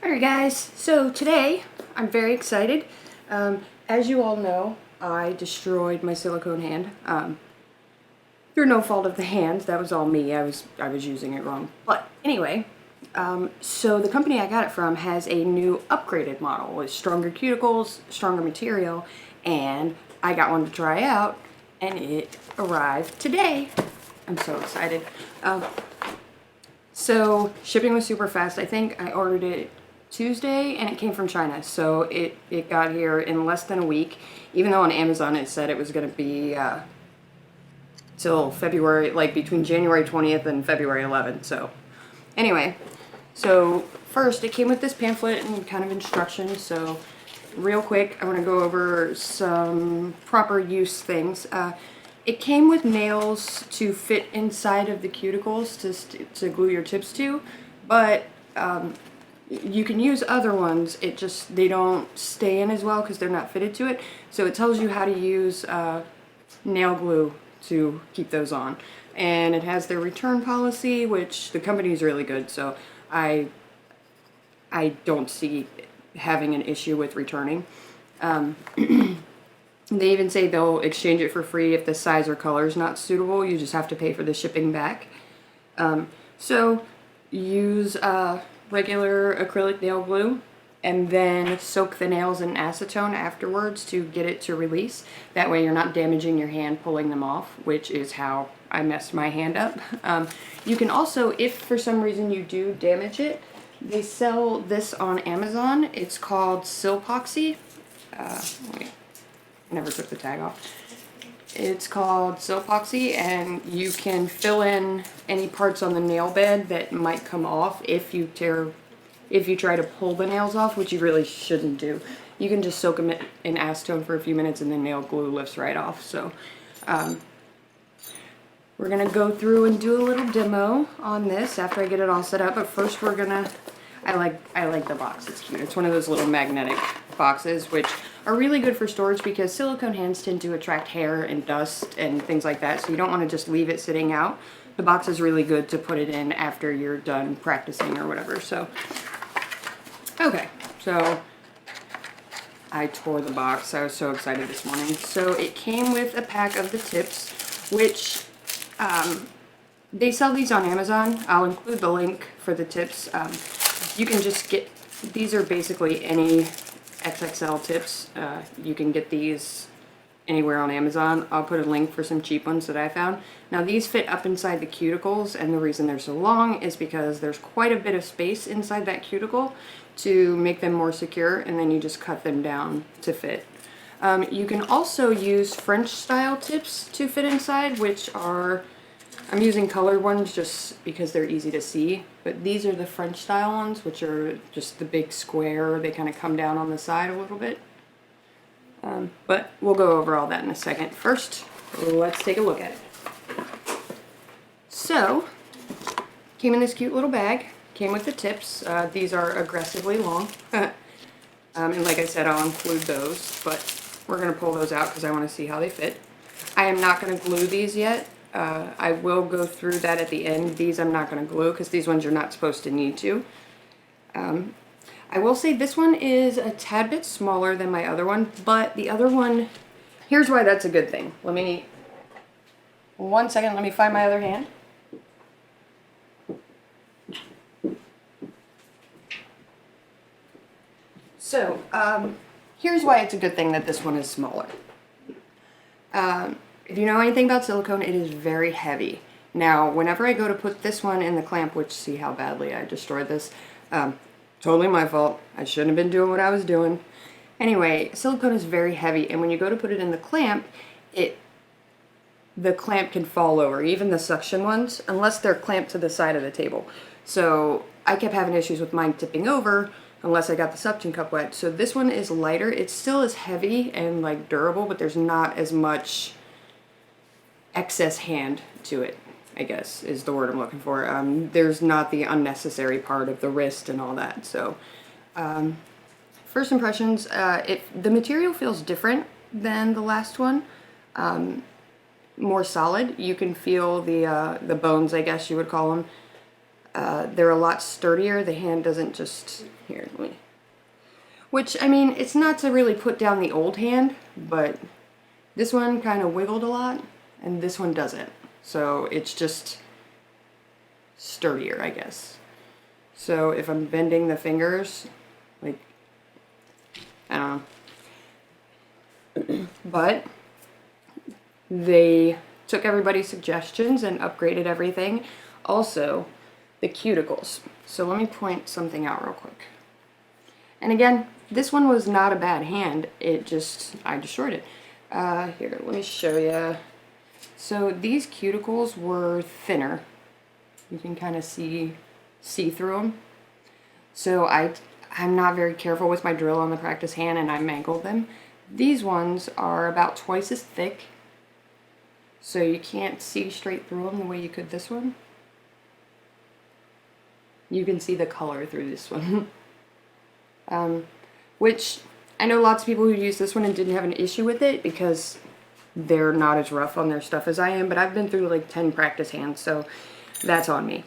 Alright guys, so today I'm very excited. As you all know, I destroyed my silicone hand. Through no fault of the hand, that was all me. I was using it wrong. But anyway, so the company I got it from has a new upgraded model with stronger cuticles, stronger material, and I got one to try out, and it arrived today. I'm so excited. So shipping was super fast. I think I ordered it Tuesday and it came from China, so it got here in less than a week, even though on Amazon it said it was going to be till February, like between January 20th and February 11th. So anyway, so first it came with this pamphlet and kind of instructions. So real quick, I want to go over some proper use things. It came with nails to fit inside of the cuticles to glue your tips to, but you can use other ones. They don't stay in as well because they're not fitted to it. So it tells you how to use nail glue to keep those on. And it has their return policy, which the company is really good, so I don't see having an issue with returning. They even say they'll exchange it for free if the size or color is not suitable. You just have to pay for the shipping back. So use regular acrylic nail glue and then soak the nails in acetone afterwards to get it to release. That way you're not damaging your hand pulling them off, which is how I messed my hand up. You can also, if for some reason you do damage it, they sell this on Amazon. It's called Silpoxy. Wait. Never took the tag off. It's called Silpoxy, and you can fill in any parts on the nail bed that might come off if you try to pull the nails off, which you really shouldn't do. You can just soak them in acetone for a few minutes and the nail glue lifts right off. So we're gonna go through and do a little demo on this after I get it all set up, but first we're gonna, I like the box, it's cute. It's one of those little magnetic boxes, which are really good for storage because silicone hands tend to attract hair and dust and things like that, so you don't want to just leave it sitting out. The box is really good to put it in after you're done practicing or whatever. So okay, so I tore the box. I was so excited this morning. So it came with a pack of the tips, which they sell these on Amazon. I'll include the link for the tips. You can just get, these are basically any XXL tips. You can get these anywhere on Amazon. I'll put a link for some cheap ones that I found. Now these fit up inside the cuticles, and the reason they're so long is because there's quite a bit of space inside that cuticle to make them more secure, and then you just cut them down to fit. You can also use French style tips to fit inside, which are, I'm using colored ones just because they're easy to see, but these are the French style ones, which are just the big square. They kind of come down on the side a little bit. But we'll go over all that in a second. First, let's take a look at it. So, came in this cute little bag. Came with the tips. These are aggressively long. And like I said, I'll include those, but we're going to pull those out because I want to see how they fit. I am not going to glue these yet. I will go through that at the end. These I'm not going to glue because these ones you're not supposed to need to. I will say this one is a tad bit smaller than my other one, but the other one, here's why that's a good thing. One second, let me find my other hand. So, here's why it's a good thing that this one is smaller. If you know anything about silicone, it is very heavy. Now, whenever I go to put this one in the clamp, which, see how badly I destroyed this, totally my fault. I shouldn't have been doing what I was doing. Anyway, silicone is very heavy, and when you go to put it in the clamp, the clamp can fall over, even the suction ones, unless they're clamped to the side of the table. So I kept having issues with mine tipping over unless I got the suction cup wet. So this one is lighter. It still is heavy and like durable, but there's not as much excess hand to it, I guess is the word I'm looking for. There's not the unnecessary part of the wrist and all that. So first impressions, the material feels different than the last one. More solid. You can feel the bones, I guess you would call them. They're a lot sturdier. The hand doesn't just, here, let me, which, I mean, it's not to really put down the old hand, but this one kind of wiggled a lot, and this one doesn't. So it's just sturdier, I guess. So if I'm bending the fingers, like, I don't know. But they took everybody's suggestions and upgraded everything. Also, the cuticles. So let me point something out real quick. And again, this one was not a bad hand. It just, I destroyed it. Here, let me show you. So these cuticles were thinner. You can kind of see through them. So I'm not very careful with my drill on the practice hand, and I mangled them. These ones are about twice as thick, so you can't see straight through them the way you could this one. You can see the color through this one. Which I know lots of people who use this one and didn't have an issue with it because they're not as rough on their stuff as I am, but I've been through like 10 practice hands, so that's on me.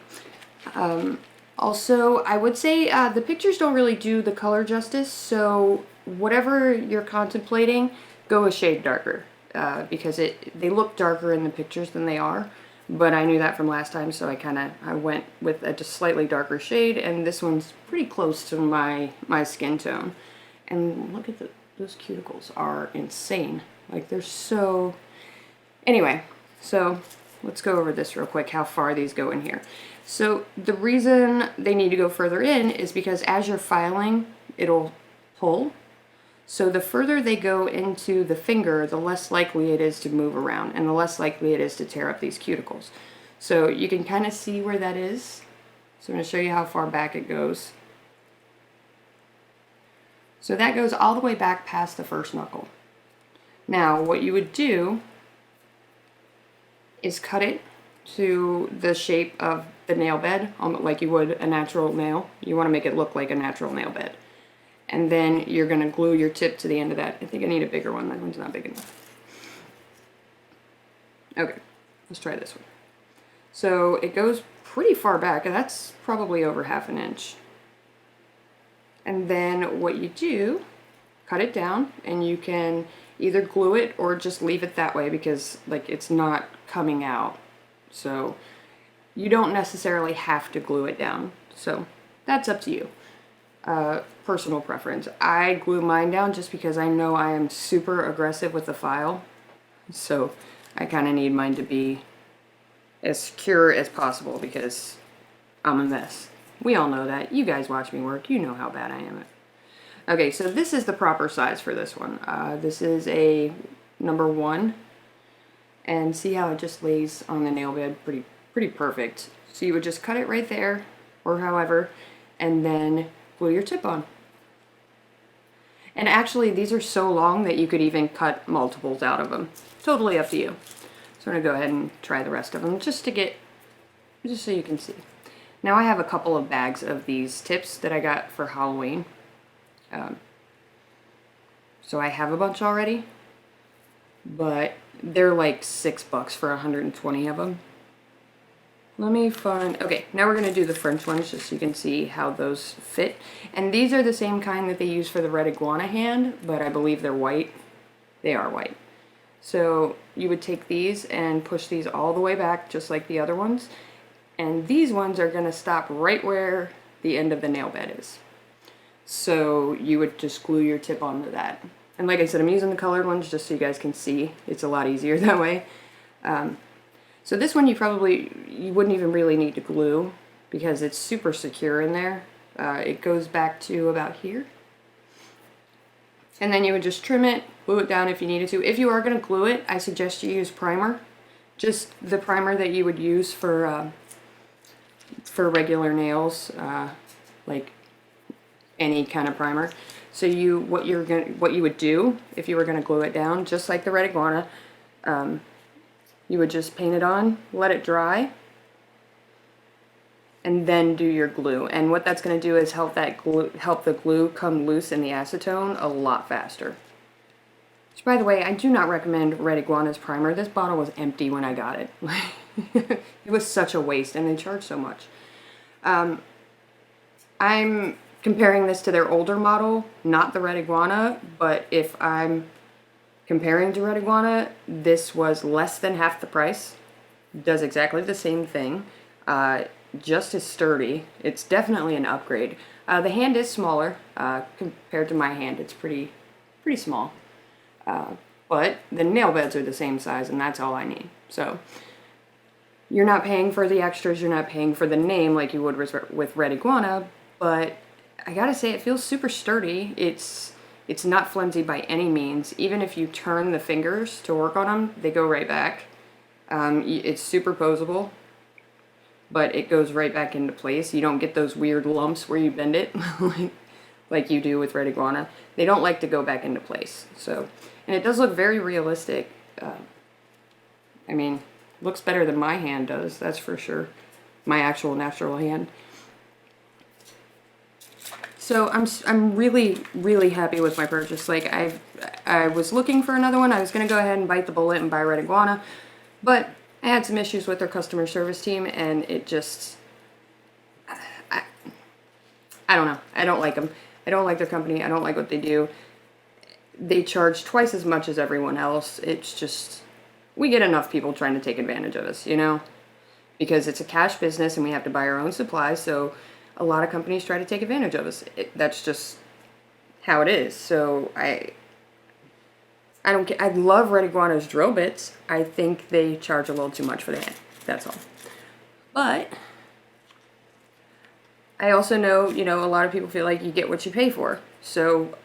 Also, I would say the pictures don't really do the color justice, so whatever you're contemplating, go a shade darker, because they look darker in the pictures than they are, but I knew that from last time, so I went with a just slightly darker shade, and this one's pretty close to my skin tone. And look at those cuticles are insane. Like, they're so... Anyway, so let's go over this real quick, how far these go in here. So the reason they need to go further in is because as you're filing, it'll pull. So the further they go into the finger, the less likely it is to move around, and the less likely it is to tear up these cuticles. So you can kind of see where that is. So I'm going to show you how far back it goes. So that goes all the way back past the first knuckle. Now, what you would do is cut it to the shape of the nail bed, like you would a natural nail. You want to make it look like a natural nail bed. And then you're going to glue your tip to the end of that. I think I need a bigger one. That one's not big enough. Okay, let's try this one. So it goes pretty far back, and that's probably over 1/2 inch. And then what you do, cut it down, and you can either glue it or just leave it that way because like it's not coming out. So you don't necessarily have to glue it down. So that's up to you. Personal preference. I glue mine down just because I know I am super aggressive with the file. So I kind of need mine to be as secure as possible because I'm a mess. We all know that. You guys watch me work. You know how bad I am. Okay, so this is the proper size for this one. This is a number 1. And see how it just lays on the nail bed pretty perfect. So you would just cut it right there, or however, and then glue your tip on. And actually, these are so long that you could even cut multiples out of them. Totally up to you. So I'm going to go ahead and try the rest of them just so you can see. Now I have a couple of bags of these tips that I got for Halloween. So I have a bunch already, but they're like $6 for 120 of them. Let me find, okay, now we're going to do the French ones just so you can see how those fit. And these are the same kind that they use for the red iguana hand, but I believe they're white. They are white. So you would take these and push these all the way back just like the other ones. And these ones are going to stop right where the end of the nail bed is. So you would just glue your tip onto that. And like I said, I'm using the colored ones just so you guys can see. It's a lot easier that way. So this one you wouldn't even really need to glue because it's super secure in there. It goes back to about here. And then you would just trim it, glue it down if you needed to. If you are going to glue it, I suggest you use primer. Just the primer that you would use for regular nails, like any kind of primer. So what you would do if you were going to glue it down, just like the red iguana, you would just paint it on, let it dry, and then do your glue. And what that's going to do is help the glue come loose in the acetone a lot faster. Which, by the way, I do not recommend Red Iguana's primer. This bottle was empty when I got it. It was such a waste, and they charge so much. I'm comparing this to their older model, not the red iguana, but if I'm comparing to red iguana, this was less than half the price. Does exactly the same thing, just as sturdy. It's definitely an upgrade. The hand is smaller compared to my hand. It's pretty small, but the nail beds are the same size, and that's all I need. So you're not paying for the extras. You're not paying for the name like you would with red iguana, but I gotta say it feels super sturdy. It's not flimsy by any means. Even if you turn the fingers to work on them, they go right back. It's super posable, but it goes right back into place. You don't get those weird lumps where you bend it like you do with red iguana. They don't like to go back into place. So, and it does look very realistic. I mean, looks better than my hand does, that's for sure. My actual natural hand. So I'm really happy with my purchase. Like I was looking for another one. I was gonna go ahead and bite the bullet and buy red iguana, but I had some issues with their customer service team, and it just I don't know. I don't like them. I don't like their company. I don't like what they do. They charge twice as much as everyone else. It's just, we get enough people trying to take advantage of us, you know? Because it's a cash business and we have to buy our own supplies, so a lot of companies try to take advantage of us. That's just how it is. So I don't care. I love red iguana's drill bits. I think they charge a little too much for the hand. That's all. But I also know, you know, a lot of people feel like you get what you pay for. So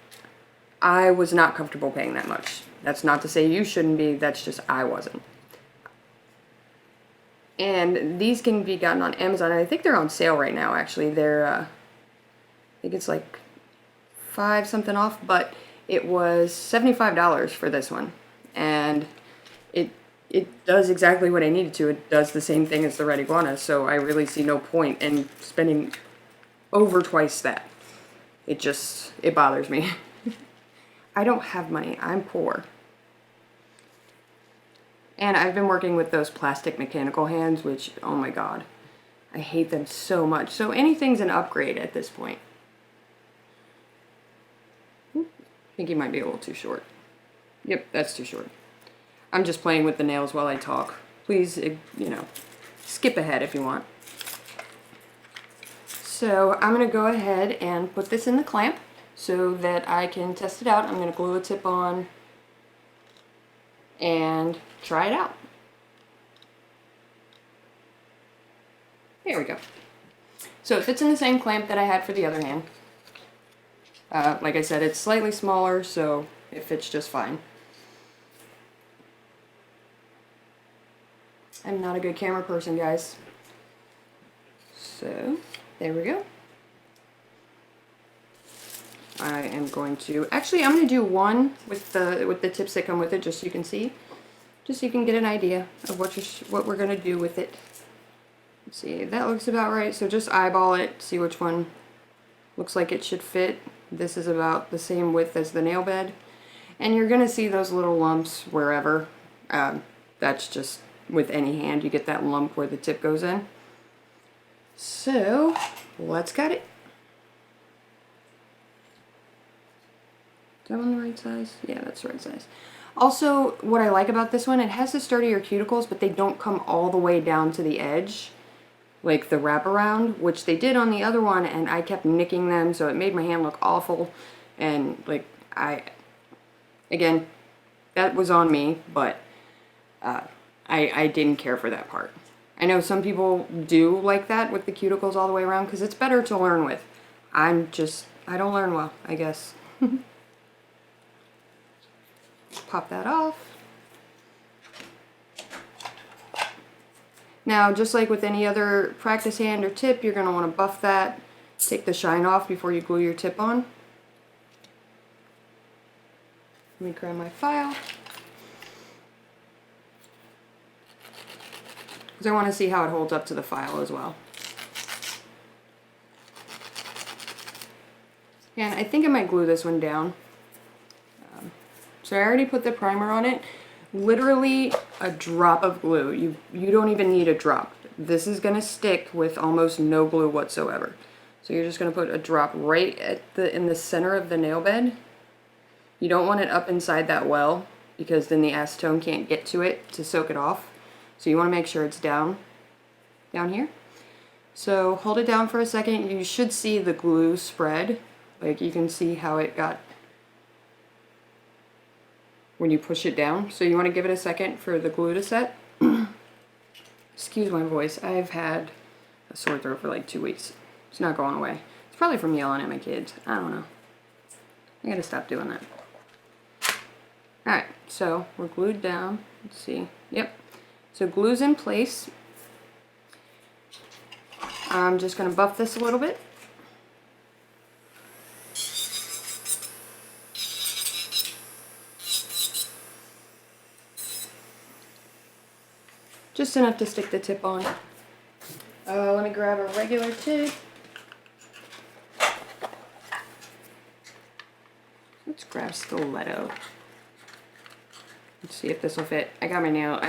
I was not comfortable paying that much. That's not to say you shouldn't be, that's just I wasn't. And these can be gotten on Amazon, and I think they're on sale right now, actually. They're, I think it's like 5 something off, but it was $75 for this one. And it does exactly what I needed to. It does the same thing as the red iguana, so I really see no point in spending over twice that. It bothers me. I don't have money. I'm poor. And I've been working with those plastic mechanical hands, which, oh my god, I hate them so much. So anything's an upgrade at this point. I think he might be a little too short. Yep, that's too short. I'm just playing with the nails while I talk. Please, you know, skip ahead if you want. So I'm going to go ahead and put this in the clamp so that I can test it out. I'm going to glue a tip on and try it out. There we go. So it fits in the same clamp that I had for the other hand. Like I said, it's slightly smaller, so it fits just fine. I'm not a good camera person, guys. So, there we go. I am going to, actually I'm going to do one with the tips that come with it, just so you can see. Just so you can get an idea of what we're going to do with it. Let's see, that looks about right, so just eyeball it, see which one looks like it should fit. This is about the same width as the nail bed. And you're going to see those little lumps wherever. That's just with any hand, you get that lump where the tip goes in. So, let's cut it. Is that one the right size? Yeah, that's the right size. Also, what I like about this one, it has the sturdier cuticles, but they don't come all the way down to the edge, like the wraparound, which they did on the other one, and I kept nicking them, so it made my hand look awful. And, like, again, that was on me, but I didn't care for that part. I know some people do like that with the cuticles all the way around, because it's better to learn with. I don't learn well, I guess. Pop that off. Now, just like with any other practice hand or tip, you're going to want to buff that, take the shine off before you glue your tip on. Let me grab my file. Because I want to see how it holds up to the file as well. And I think I might glue this one down. So I already put the primer on it. Literally a drop of glue. You don't even need a drop. this is gonna stick with almost no glue whatsoever. So you're just gonna put a drop right at in the center of the nail bed. You don't want it up inside that well because then the acetone can't get to it to soak it off. So you wanna make sure it's down here. So hold it down for a second. You should see the glue spread. Like you can see how it got when you push it down. So you want to give it a second for the glue to set. Excuse my voice. I've had a sore throat for like 2 weeks. It's not going away. It's probably from yelling at my kids. I don't know. I gotta stop doing that. Alright, so we're glued down. Let's see. Yep. So glue's in place. I'm just gonna buff this a little bit. Just enough to stick the tip on. Let me grab a regular tip. Let's grab stiletto. Let's see if this will fit. I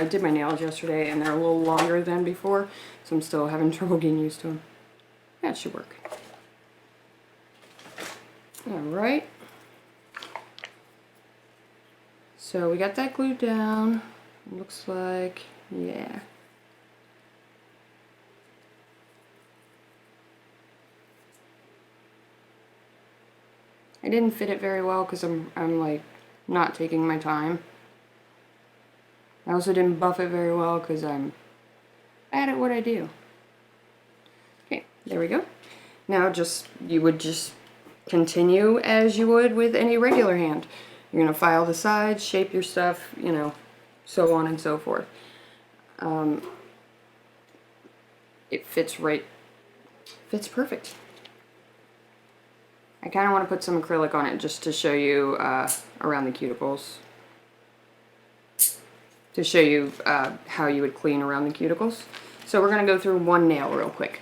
did my nails yesterday and they're a little longer than before, so I'm still having trouble getting used to them. That should work. Alright. So we got that glued down. Looks like, yeah. I didn't fit it very well because I'm like not taking my time. I also didn't buff it very well because I'm bad at what I do. Okay, there we go. Now you would just continue as you would with any regular hand. You're gonna file the sides, shape your stuff, you know, so on and so forth. It fits perfect. I kind of want to put some acrylic on it just to show you around the cuticles. To show you how you would clean around the cuticles. So we're going to go through one nail real quick.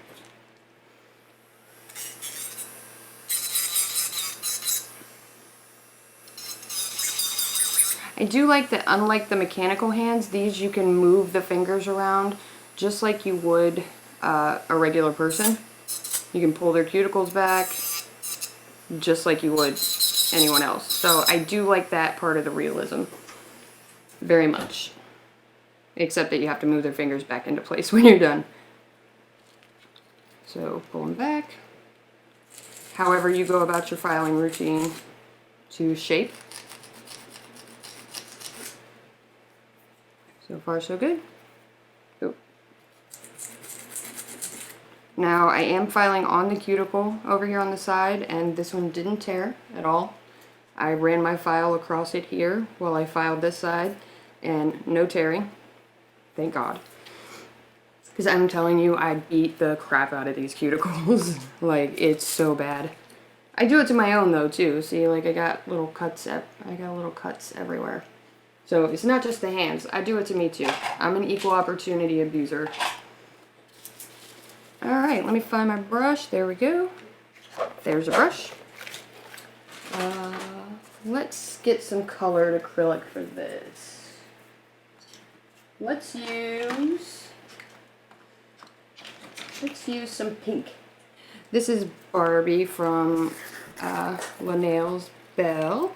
I do like that unlike the mechanical hands, these you can move the fingers around just like you would a regular person. You can pull their cuticles back just like you would anyone else. So I do like that part of the realism very much. Except that you have to move their fingers back into place when you're done. So pull them back. However you go about your filing routine to shape. So far so good. Oh. Now I am filing on the cuticle over here on the side, and this one didn't tear at all. I ran my file across it here while I filed this side, and no tearing. Thank God. Because I'm telling you, I beat the crap out of these cuticles. Like, it's so bad. I do it to my own though too. See, like I got little cuts everywhere. So it's not just the hands. I do it to me too. I'm an equal opportunity abuser. Alright, let me find my brush. There we go. There's a brush. Let's get some colored acrylic for this. Let's use some pink. This is Barbie from Nails Belle.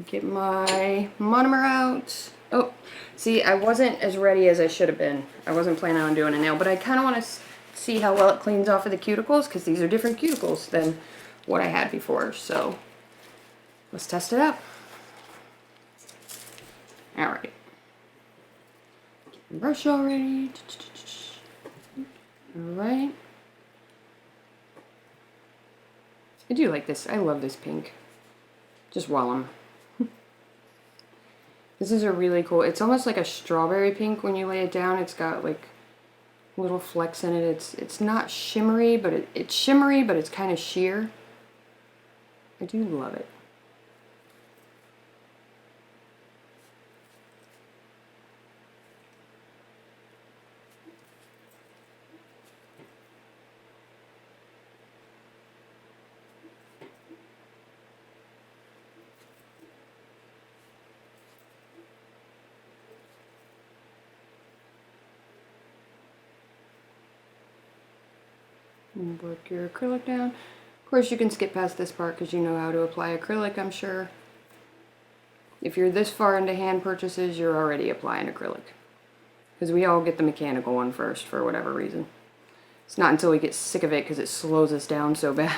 Get my monomer out. Oh, see, I wasn't as ready as I should have been. I wasn't planning on doing a nail, but I kind of want to see how well it cleans off of the cuticles, because these are different cuticles than what I had before. So let's test it out. Alright. Brush already. Alright. I do like this. I love this pink. Just Wallem. This is a really cool, it's almost like a strawberry pink when you lay it down. It's got like little flecks in it. It's not shimmery, but it's shimmery, but it's kind of sheer. I do love it. And work your acrylic down. Of course, you can skip past this part because you know how to apply acrylic, I'm sure. If you're this far into hand purchases, you're already applying acrylic. Because we all get the mechanical one first for whatever reason. It's not until we get sick of it because it slows us down so bad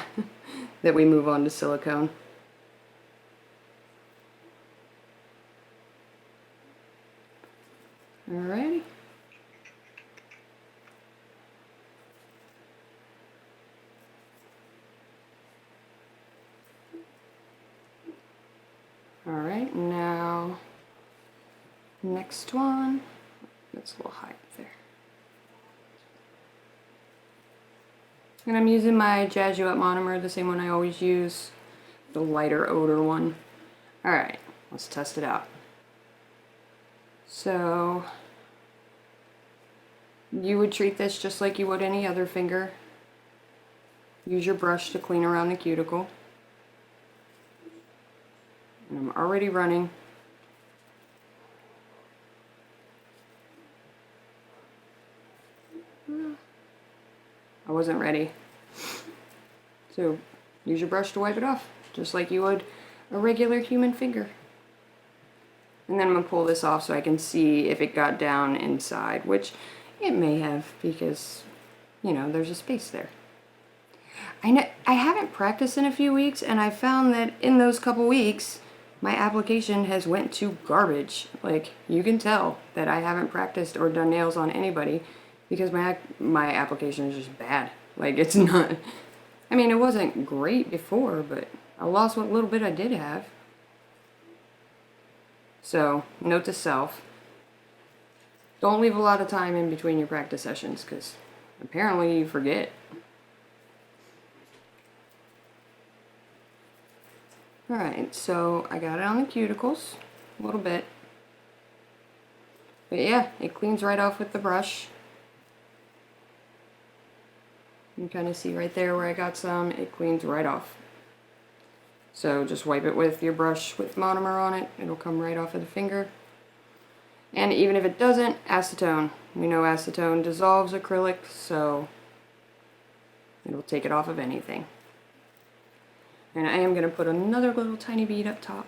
that we move on to silicone. Alrighty. Alright, now next one. That's a little high up there. And I'm using my Jazzue monomer, the same one I always use, the lighter odor one. Alright, let's test it out. So, you would treat this just like you would any other finger. Use your brush to clean around the cuticle. And I'm already running. I wasn't ready. So use your brush to wipe it off, just like you would a regular human finger. And then I'm going to pull this off so I can see if it got down inside, which it may have because, you know, there's a space there. I haven't practiced in a few weeks, and I found that in those couple weeks, my application has went to garbage. Like, you can tell that I haven't practiced or done nails on anybody because my application is just bad. Like, it's not, I mean, it wasn't great before, but I lost what little bit I did have. So, note to self, don't leave a lot of time in between your practice sessions because apparently you forget. Alright, so I got it on the cuticles a little bit. But yeah, it cleans right off with the brush. You can kind of see right there where I got some, it cleans right off. So just wipe it with your brush with monomer on it, it'll come right off of the finger. And even if it doesn't, acetone. We know acetone dissolves acrylic, so it'll take it off of anything. And I am going to put another little tiny bead up top.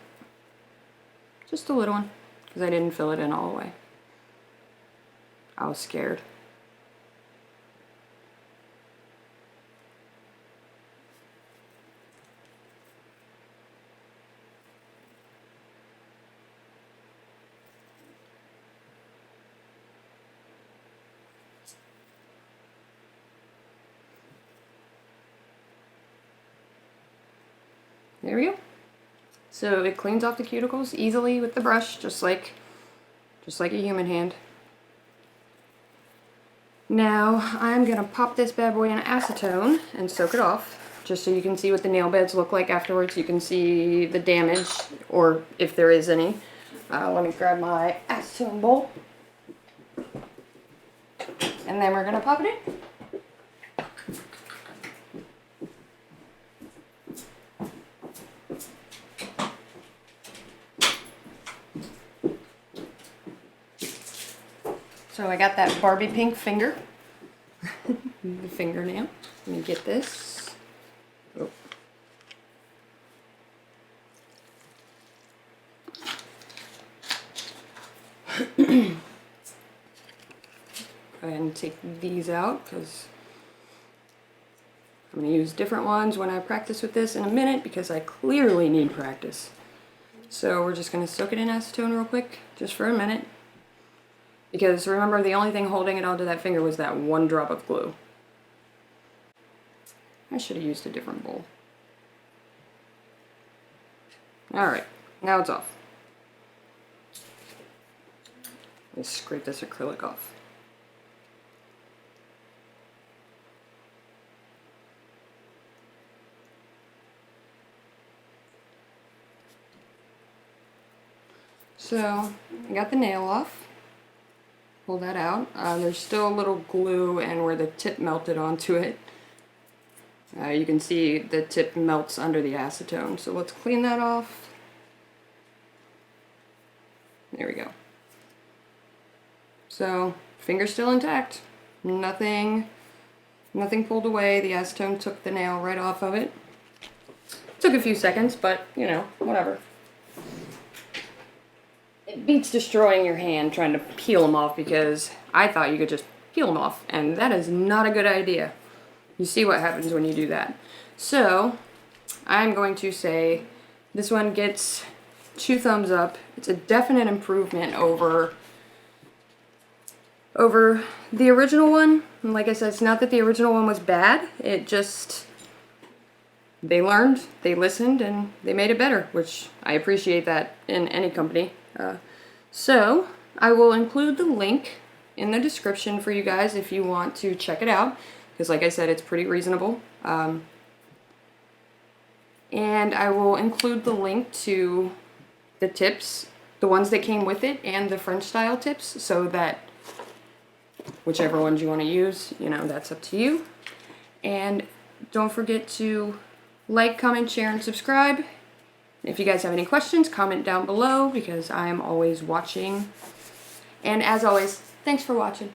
Just a little one, because I didn't fill it in all the way. I was scared. There we go. So it cleans off the cuticles easily with the brush, just like a human hand. Now I'm gonna pop this bad boy in acetone and soak it off, just so you can see what the nail beds look like afterwards. You can see the damage, or if there is any. Let me grab my acetone bowl, and then we're gonna pop it in. So I got that Barbie pink finger, the fingernail. Let me get this. Oh. Go ahead and take these out because I'm going to use different ones when I practice with this in a minute because I clearly need practice. So we're just going to soak it in acetone real quick, just for a minute. Because remember, the only thing holding it onto that finger was that one drop of glue. I should have used a different bowl. Alright, now it's off. Let's scrape this acrylic off. So, I got the nail off. Pull that out. There's still a little glue and where the tip melted onto it. You can see the tip melts under the acetone. So let's clean that off. There we go. So, finger's still intact. Nothing Nothing pulled away. The acetone took the nail right off of it. Took a few seconds, but, you know, whatever. It beats destroying your hand trying to peel them off, because I thought you could just peel them off, and that is not a good idea. You see what happens when you do that. So, I'm going to say this one gets 2 thumbs up. It's a definite improvement over the original one. And like I said, it's not that the original one was bad. It just, they learned, they listened, and they made it better, which I appreciate that in any company. So I will include the link in the description for you guys if you want to check it out, because like I said, it's pretty reasonable. And I will include the link to the tips, the ones that came with it, and the French style tips, so that whichever ones you want to use, you know, that's up to you. And don't forget to like, comment, share, and subscribe. If you guys have any questions, comment down below, because I am always watching. And as always, thanks for watching.